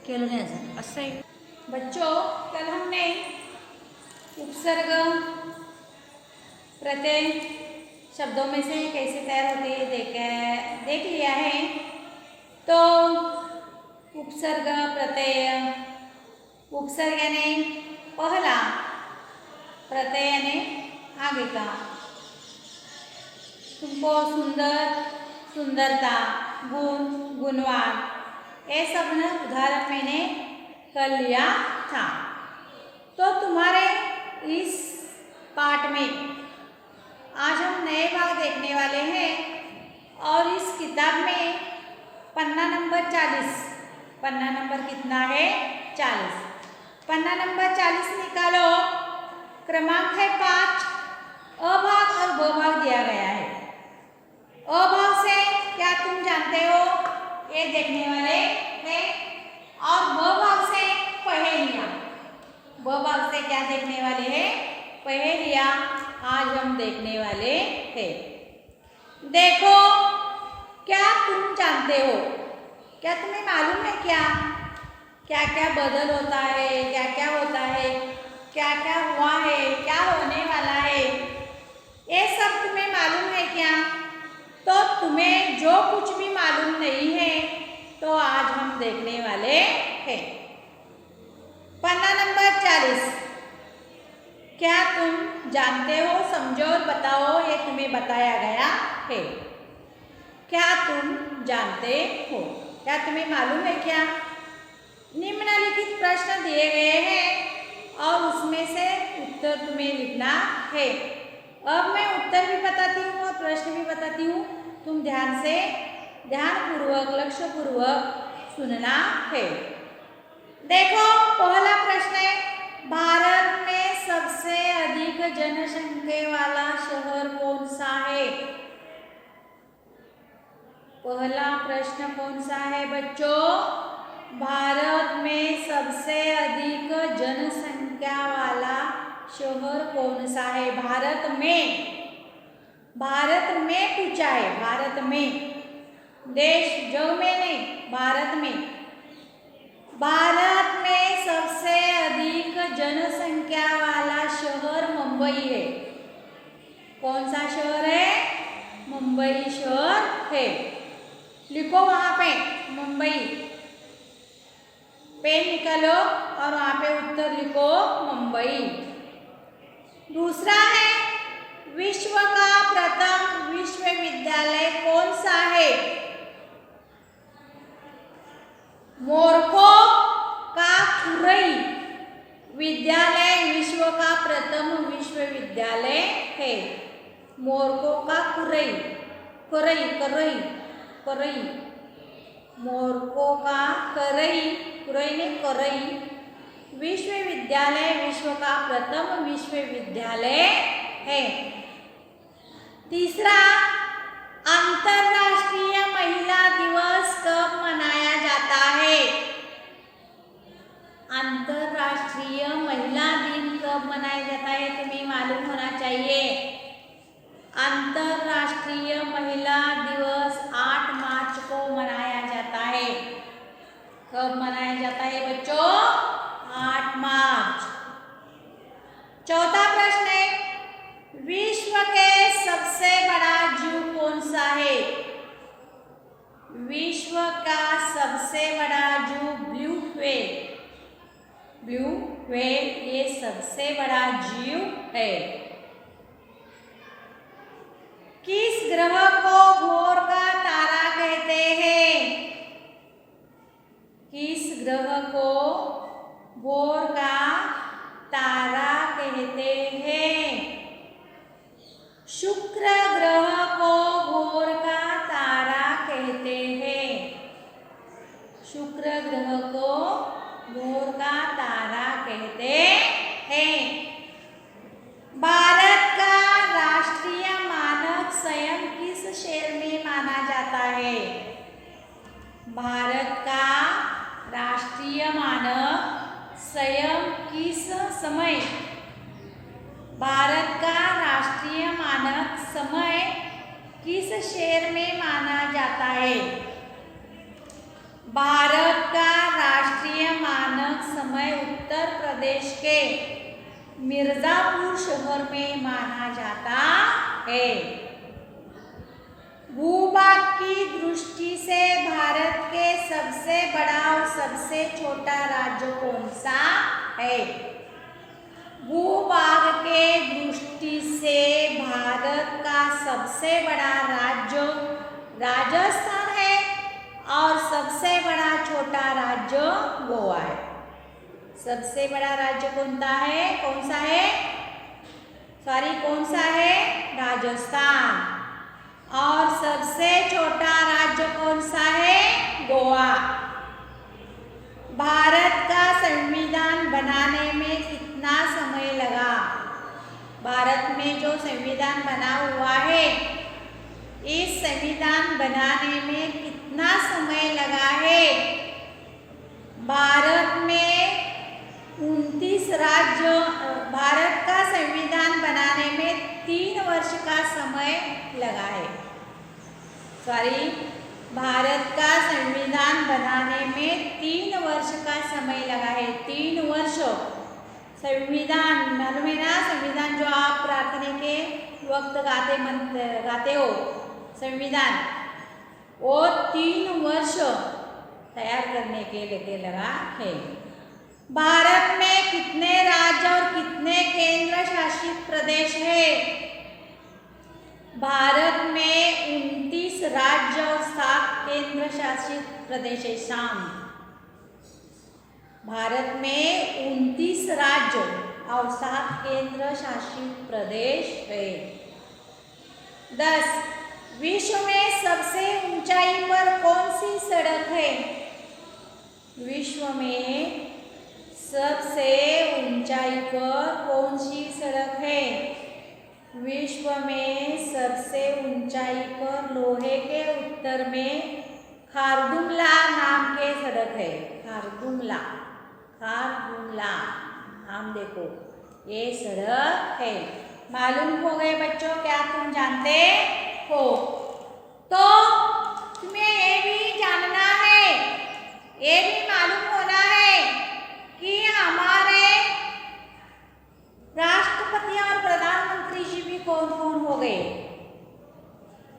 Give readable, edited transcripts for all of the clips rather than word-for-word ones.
केलं नाही अजून असं आहे। बच्चों, कल हमने उपसर्ग प्रत्यय शब्दों में से कैसे तैयार होते हैं देख लिया है। तो उपसर्ग प्रत्यय, उपसर्ग यानी पहला, प्रत्यय यानी आगे का। तुमको सुंदर, सुंदरता, गुण, गुणवान, ये सब न उदाहरण मैंने कर लिया था। तो तुम्हारे इस पाठ में आज हम नए भाग देखने वाले हैं और इस किताब में पन्ना नंबर 40, पन्ना नंबर कितना है 40, पन्ना नंबर 40 निकालो। क्रमांक है 5, अ भाग और ब भाग दिया गया है। अ भाग से क्या तुम जानते हो ये देखने वाले हैं और ब भाग से पहेलियां। ब भाग से क्या देखने वाले हैं, पहेलियां आज हम देखने वाले हैं। देखो, क्या तुम जानते हो, क्या तुम्हें मालूम है क्या क्या क्या बदल होता है, क्या क्या होता है, क्या क्या हुआ है, क्या होने वाला है, ये सब तुम्हें मालूम है क्या? तो तुम्हें जो कुछ भी मालूम नहीं है तो आज हम देखने वाले हैं। पन्ना नंबर 40, क्या तुम जानते हो, समझो और बताओ, ये तुम्हें बताया गया है। क्या तुम जानते हो, क्या तुम्हें मालूम है क्या? निम्नलिखित प्रश्न दिए गए हैं और उसमें से उत्तर तुम्हें लिखना है। अब मैं उत्तर भी बताती हूँ और प्रश्न भी बताती हूँ, तुम ध्यान से, ध्यानपूर्वक, लक्ष्यपूर्वक सुनना है। देखो, पहला प्रश्न है, भारत में सबसे अधिक जनसंख्या वाला शहर कौन सा है? पहला प्रश्न कौन सा है बच्चों? भारत में सबसे अधिक जनसंख्या वाला शहर कौन सा है? भारत में, भारत में पूछा है, भारत में, देश जग में नहीं, भारत में। भारत में सबसे अधिक जनसंख्या वाला शहर मुंबई है। कौन सा शहर है? मुंबई शहर है। लिखो वहां पे मुंबई, पेन निकालो और वहां पे उत्तर लिखो मुंबई। दूसरा है, विश्व का प्रथम विश्वविद्यालय कौन सा है? मोरको का खुरई विद्यालय विश्व का प्रथम विश्वविद्यालय है। मोरको का खुरई, करई करई करई, मोरको का करई, खुरई ने करई विश्वविद्यालय विश्व का प्रथम विश्वविद्यालय है। तीसरा, अंतर्राष्ट्रीय महिला दिवस कब मनाया जाता है? अंतर्राष्ट्रीय महिला दिन कब मनाया जाता है तुम्हें मालूम होना चाहिए। अंतर्राष्ट्रीय महिला दिवस 8 मार्च को मनाया जाता है। कब मनाया जाता है बच्चों? 8 मार्च। चौथा प्रश्न है, विश्व के सबसे बड़ा जू कौन सा है? विश्व का सबसे बड़ा जू ब्लू व्हेल, ब्लू व्हेल ये सबसे बड़ा जीव है। किस ग्रह को भोर का तारा कहते हैं? किस ग्रह को भोर का तारा कहते हैं? शुक्र ग्रह को भोर का तारा कहते हैं। शुक्र ग्रह को भोर का तारा कहते हैं। भारत का राष्ट्रीय मानक संयम किस शहर में माना जाता है? भारत का राष्ट्रीय मानक संयम किस समय, भारत का राष्ट्रीय मानक समय किस शहर में माना जाता है? भारत का राष्ट्रीय प्रदेश के मिर्जापुर शहर में माना जाता है। भूभाग की दृष्टि से भारत के सबसे बड़ा और सबसे छोटा राज्य कौन सा है? भूभाग के दृष्टि से भारत का सबसे बड़ा राज्य राजस्थान है और सबसे बड़ा छोटा राज्य गोवा है। सबसे बड़ा राज्य कौन सा है? कौन सा है? राजस्थान। और सबसे छोटा राज्य कौन सा है? गोवा। भारत का संविधान बनाने में कितना समय लगा? भारत में जो संविधान बना हुआ है, इस संविधान बनाने में कितना समय लगा है? भारत में 29 राज्य, भारत का संविधान बनाने में 3 वर्ष का समय लगा है। भारत का संविधान बनाने में 3 वर्ष का समय लगा है। 3 वर्ष संविधान मालूम है ना? संविधान जो आप प्रार्थना के वक्त गाते हो संविधान, वो 3 वर्ष तैयार करने के लिए लगा है। भारत में कितने राज्य और कितने केंद्र शासित प्रदेश है? भारत में 29 राज्य और 7 केंद्र शासित प्रदेश है। भारत में 29 राज्य और 7 केंद्र शासित प्रदेश है। 10. विश्व में सबसे ऊंचाई पर कौन सी सड़क है? विश्व में सबसे ऊंचाई पर कौन सी सड़क है? विश्व में सबसे ऊंचाई पर लोहे के उत्तर में खारदुंगला नाम के सड़क है। खारदुंगला नाम देखो, ये सड़क है। मालूम हो गए बच्चों? क्या तुम जानते हो? तो तुम्हें ये भी जानना है, ये भी मालूम होना है कि हमारे राष्ट्रपति और प्रधानमंत्री जी भी कौन कौन हो गए।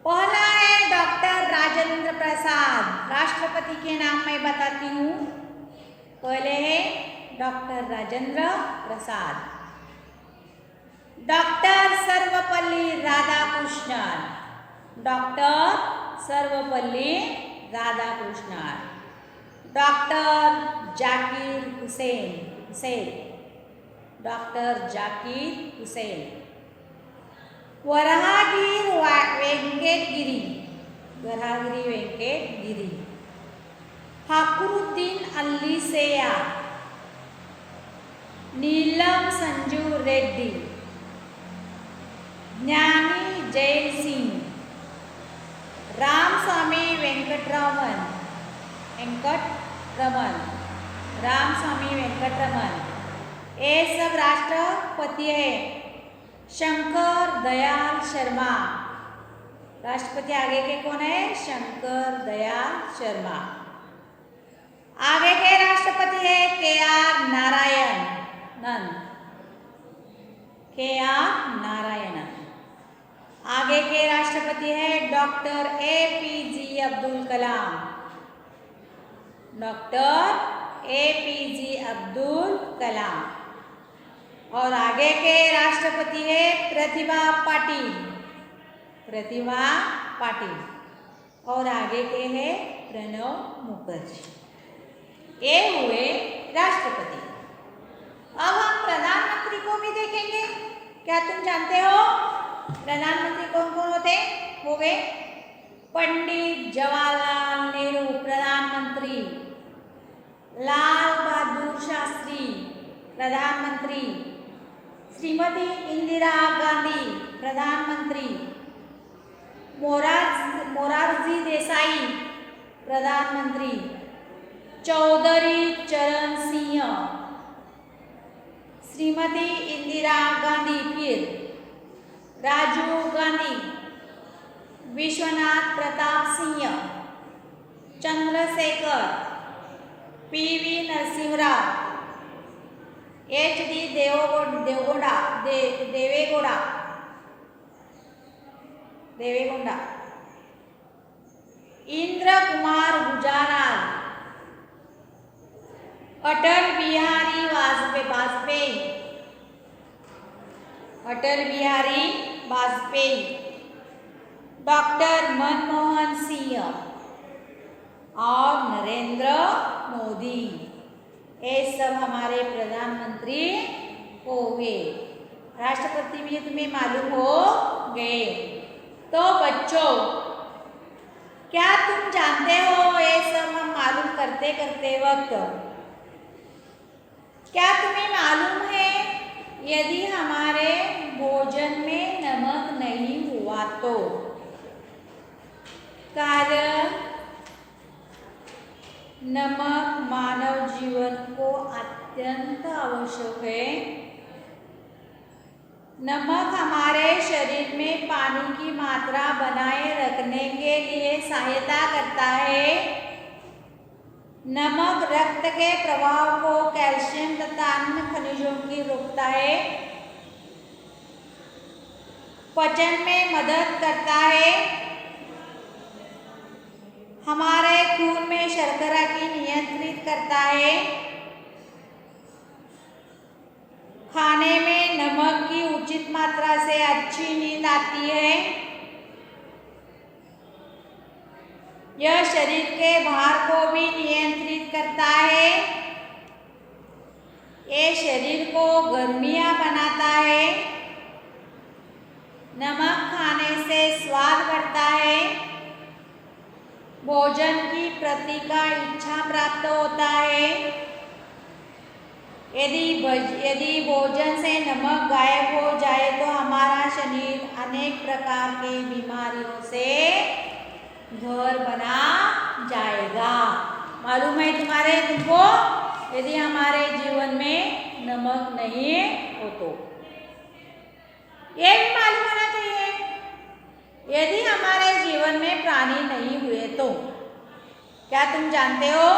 पहला है डॉक्टर राजेंद्र प्रसाद। राष्ट्रपति के नाम मैं बताती हूँ। पहले है doctor Rajendra Prasad, doctor Sarvepalli Radhakrishnan, doctor Sarvepalli Radhakrishnan, doctor Zakir Hussain, doctor Zakir Hussain, Varahagiri Venkatagiri, Fakhruddin Ali सेया, नीलम संजू रेड्डी, ज्ञानी जैल सिंह, रामस्वामी वेंकटरमन, रामस्वामी वेंकटरमन, ये सब राष्ट्रपति है। शंकर दयाल शर्मा, राष्ट्रपति आगे के कौन है? शंकर दयाल शर्मा। आगे के राष्ट्रपति है के.आर. नारायणन। आगे के राष्ट्रपति है doctor APJ. Abdul Kalam, doctor APJ. Abdul Kalam. और आगे के राष्ट्रपति है प्रतिभा पाटिल, और आगे के हैं प्रणब मुखर्जी। ये हुए राष्ट्रपति। अब हम प्रधानमंत्री को भी देखेंगे। क्या तुम जानते हो प्रधानमंत्री कौन कौन हो गए? पंडित जवाहरलाल नेहरू प्रधानमंत्री, लाल बहादुर शास्त्री प्रधानमंत्री, श्रीमती इंदिरा गांधी प्रधानमंत्री, मोरारजी देसाई प्रधानमंत्री, चौधरी चरण सिंह, श्रीमती इंदिरा गांधी, फिर Rajiv Gandhi, Vishwanath Pratap Singh, Chandrashekhar, PV. Narasimha Rao, HD Deve Gowda Indra Kumar Gujral, Atal Bihari Vajpayee, doctor Manmohan Singh और नरेंद्र मोदी, ये सब हमारे प्रधानमंत्री हो गए। राष्ट्रपति भी तुम्हें मालूम हो गए। तो बच्चों, क्या तुम जानते हो ये सब हम मालूम करते करते वक्त, क्या तुम्हें मालूम है यदि हमारे भोजन में नमक नहीं हुआ तो? कारण नमक मानव जीवन को अत्यंत आवश्यक है। नमक हमारे शरीर में पानी की मात्रा बनाए रखने के लिए सहायता करता है। नमक रक्त के प्रवाह को कैल्शियम तथा अन्य खनिजों की रोकता है, पाचन में मदद करता है, हमारे खून में शर्करा की नियंत्रित करता है, खाने में नमक की उचित मात्रा से अच्छी नींद आती है, यह शरीर के भार को भी नियंत्रित करता है, ये शरीर को गर्मियां बनाता है, नमक खाने से स्वाद बढ़ता है, भोजन की प्रति का इच्छा प्राप्त होता है। यदि भोजन से नमक गायब हो जाए तो हमारा शरीर अनेक प्रकार की बीमारियों से घर बना जाएगा। मालूम है तुमको? यदि हमारे जीवन में नमक नहीं हो तो ये भी मालूम होना चाहिए। यदि हमारे जीवन में प्राणी नहीं हुए तो क्या तुम जानते हो?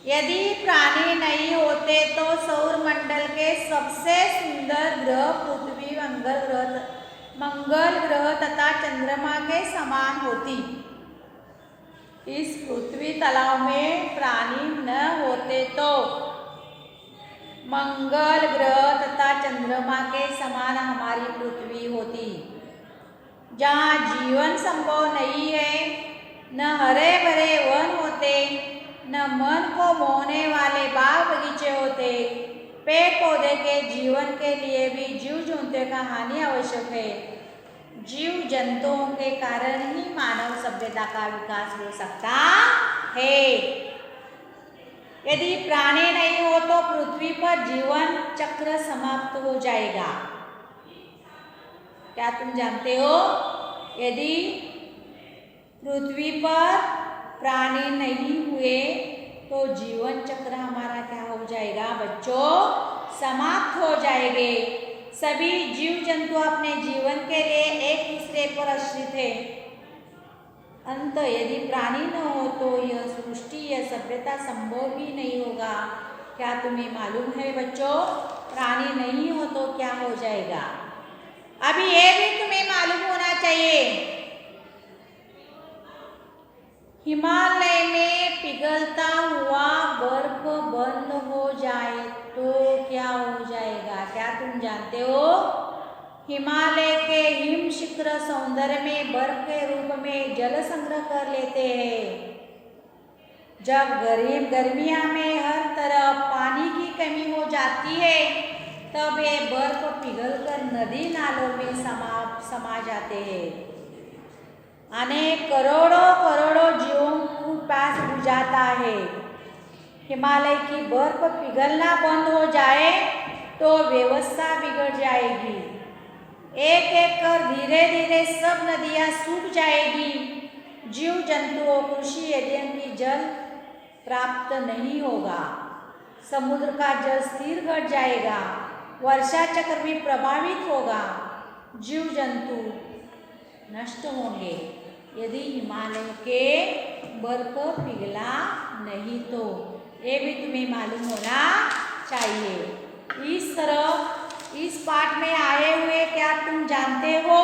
यदि प्राणी नहीं होते तो सौर मंडल के सबसे सुंदर ग्रह पृथ्वी मंगल ग्रह तथा चंद्रमा के समान होती। इस पृथ्वी तलाव में प्राणी न होते तो मंगल ग्रह तथा चंद्रमा के समान हमारी पृथ्वी होती, जहाँ जीवन संभव नहीं है, न हरे भरे वन होते, न मन को मोहने वाले बाग बगीचे होते। पेड़ पौधे के जीवन के लिए भी जीव जंतुओं का हानि आवश्यक है। जीव जंतुओं के कारण ही मानव सभ्यता का विकास हो सकता है। यदि प्राणी नहीं हो तो पृथ्वी पर जीवन चक्र समाप्त हो जाएगा। क्या तुम जानते हो? यदि पृथ्वी पर प्राणी नहीं हुए तो जीवन चक्र हमारा क्या हो जाएगा बच्चों? समाप्त हो जाएंगे। सभी जीव जंतु अपने जीवन के लिए एक दूसरे पर आश्रित है। अंत यदि प्राणी न हो तो यह सृष्टि, यह सभ्यता संभव ही नहीं होगा। क्या तुम्हें मालूम है बच्चों? प्राणी नहीं हो तो क्या हो जाएगा? अभी ये भी तुम्हें मालूम होना चाहिए, हिमालय में पिघलता हुआ बर्फ बंद हो जाए तो क्या हो जाएगा? क्या तुम जानते हो? हिमालय के हिम शिखर सौंदर्य में बर्फ के रूप में जल संग्रह कर लेते हैं। जब गर्मियां में हर तरफ पानी की कमी हो जाती है तब ये बर्फ पिघलकर नदी नालों में समा जाते हैं। अनेक करोड़ों जीवों को प्यास बुझाता है। हिमालय की बर्फ पिघलना बंद हो जाए तो व्यवस्था बिगड़ जाएगी। एक एक कर धीरे धीरे सब नदियां सूख जाएगी। जीव जंतुओं, कृषि यज्ञों की जल प्राप्त नहीं होगा। समुद्र का जल स्थिर घट जाएगा। वर्षा चक्र भी प्रभावित होगा। जीव जंतु नष्ट होंगे यदि हिमालय के बर्फ पिघला नहीं तो। ये भी तुम्हें मालूम होना चाहिए। इस तरह इस पाठ में आए हुए क्या तुम जानते हो,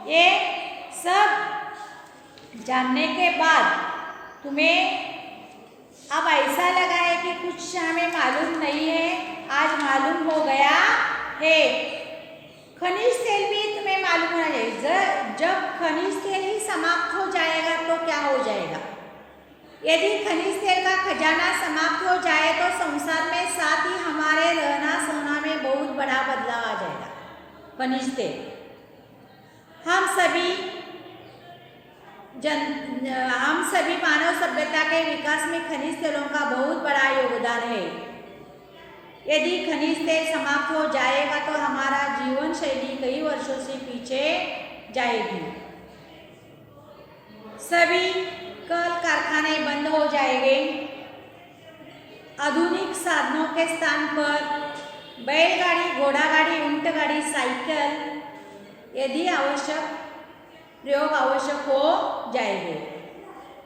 ये सब जानने के बाद तुम्हें अब ऐसा लगा है कि कुछ हमें मालूम नहीं है, आज मालूम हो गया है। खनिज तेल भी तुम्हें मालूम होना चाहिए। जब खनिज तेल ही समाप्त हो जाएगा तो क्या हो जाएगा? यदि खनिज तेल का खजाना समाप्त हो जाए तो संसार में साथ ही हमारे रहना सहना में बहुत बड़ा बदलाव आ जाएगा। खनिज तेल हम सभी मानव सभ्यता के विकास में खनिज तेलों का बहुत बड़ा योगदान है। यदि खनिज तेल समाप्त हो जाएगा तो हमारा जीवन शैली कई वर्षों से पीछे जाएगी। सभी कल कारखाने बंद हो जाएंगे। आधुनिक साधनों के स्थान पर बैलगाड़ी, घोड़ा गाड़ी, ऊंट गाड़ी, साइकिल यदि आवश्यक प्रयोग आवश्यक हो जाएंगे।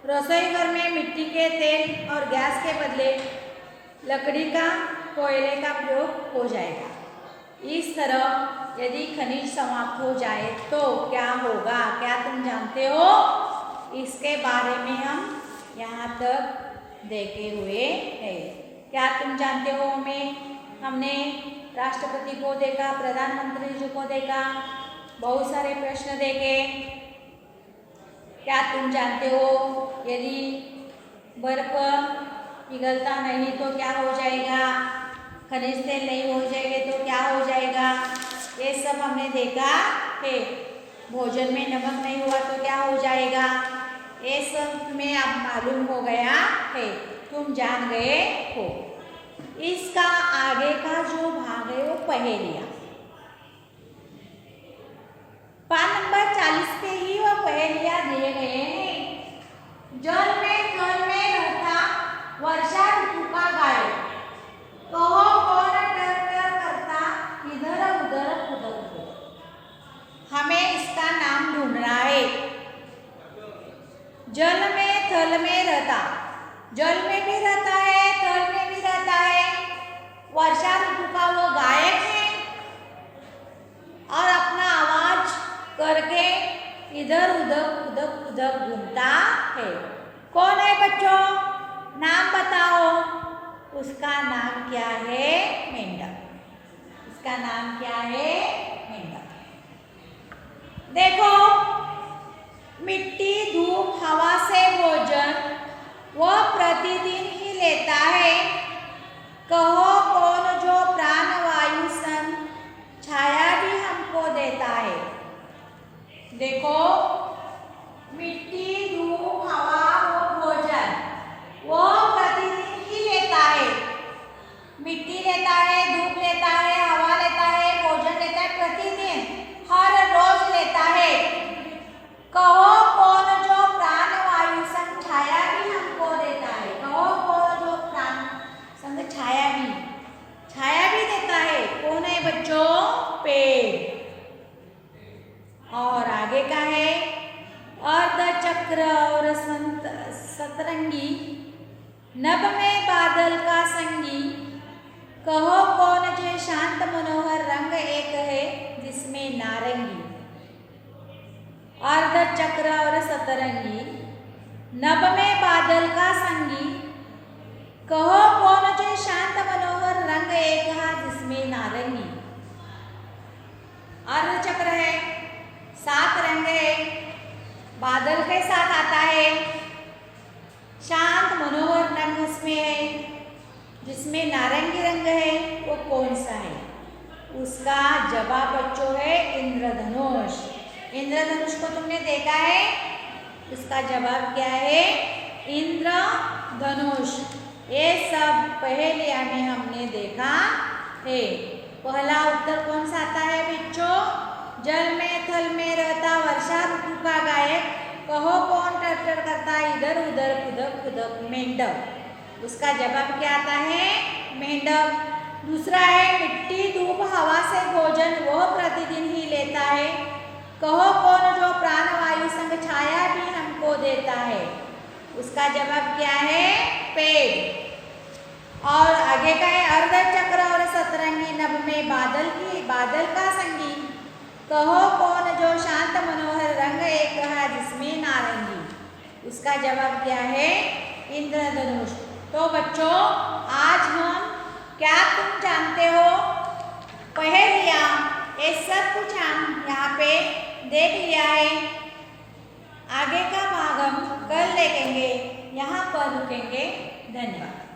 रसोई घर में मिट्टी के तेल और गैस के बदले लकड़ी का, कोयले का प्रयोग हो जाएगा। इस तरह यदि खनिज समाप्त हो जाए तो क्या होगा, क्या तुम जानते हो? इसके बारे में हम यहाँ तक देखे हुए हैं। क्या तुम जानते हो? हमने राष्ट्रपति को देखा, प्रधानमंत्री जी को देखा, बहुत सारे प्रश्न देखे। क्या तुम जानते हो यदि बर्फ पिघलता नहीं तो क्या हो जाएगा? खनिज तेल नहीं हो जाएंगे तो क्या हो जाएगा? ये सब हमने देखा है। भोजन में नमक नहीं हुआ तो क्या हो जाएगा? ये सब तुम्हें अब मालूम हो गया है, तुम जान गए हो। इसका आगे का जो भाग है वो पहेलियाँ। पान नंबर 40 पे ही वो पहेलियाँ दिए गए हैं। जल में थल में रहता वर्षा ऋतु का गाय, कहो कौन टर टर करता इधर उधर उधर उधर। हमें इसका नाम ढूंढना है। जल में थल में रहता, जल में भी रहता है, थल में भी रहता है। वर्षा ऋतु का वो गायक है और अपना आवाज करके इधर उधर उधर उधर घूमता है। कौन है बच्चों? नाम बताओ। उसका नाम क्या है? मेंढक। उसका नाम क्या है? मेंढक। देखो, मिट्टी, धूप, हवा से भोजन वह प्रतिदिन ही लेता है। कहो कौन जो प्राण वायु संग छाया भी हमको देता है। देखो, मिट्टी, धूप, हवा, वो भोजन वो प्रतिदिन ही लेता है। मिट्टी लेता है, धूप लेता है, हवा लेता है, भोजन लेता है, प्रतिदिन हर रोज लेता है। कहो कौन जो प्राण वायु संग छाया भी हमको देता है। कहो कौन जो प्राण संग छाया भी देता है। कौन है बच्चों? पेड़। और आगे का है अर्धचक्र और सतरंगी, नभ में बादल का संगी। कहो कौन जो शांत मनोहर रंग एक है जिसमें नारंगी। अर्धचक्र और सतरंगी, नभ में बादल का संगी। कहो कौन जो शांत मनोहर रंग एक है जिसमें नारंगी। अर्धचक्र है, 7 रंग है, बादल के साथ आता है, शांत मनोहर रंग उसमें है, जिसमें नारंगी रंग है। वो कौन सा है? उसका जवाब बच्चों है इंद्रधनुष। इंद्रधनुष को तुमने देखा है? इसका जवाब क्या है? इंद्रधनुष। ये सब पहेलियाँ में हमने देखा है। पहला उत्तर कौन सा आता है बच्चों? जल में थल में रहता वर्षा ऋतु का गायक, कहो कौन टर टर करता इधर उधर खुदक खुदक। मेंढक। उसका जवाब क्या आता है? मेंढक। दूसरा है मिट्टी, धूप, हवा से भोजन वह प्रतिदिन ही लेता है। कहो कौन जो प्राण वायु संग छाया भी हमको देता है। उसका जवाब क्या है? पेड़। और आगे का है अर्धचक्र सतरंगी नभ में बादल का संगी, कहो कौन जो शांत मनोहर रंग एक है जिसमें नारंगी। इसका जवाब क्या है? इंद्रधनुष। तो बच्चों, आज हम क्या तुम जानते हो पहेलियाँ, ये सब कुछ हम यहाँ पे देख लिया है। आगे का भाग हम कल देखेंगे। यहाँ पर रुकेंगे। धन्यवाद।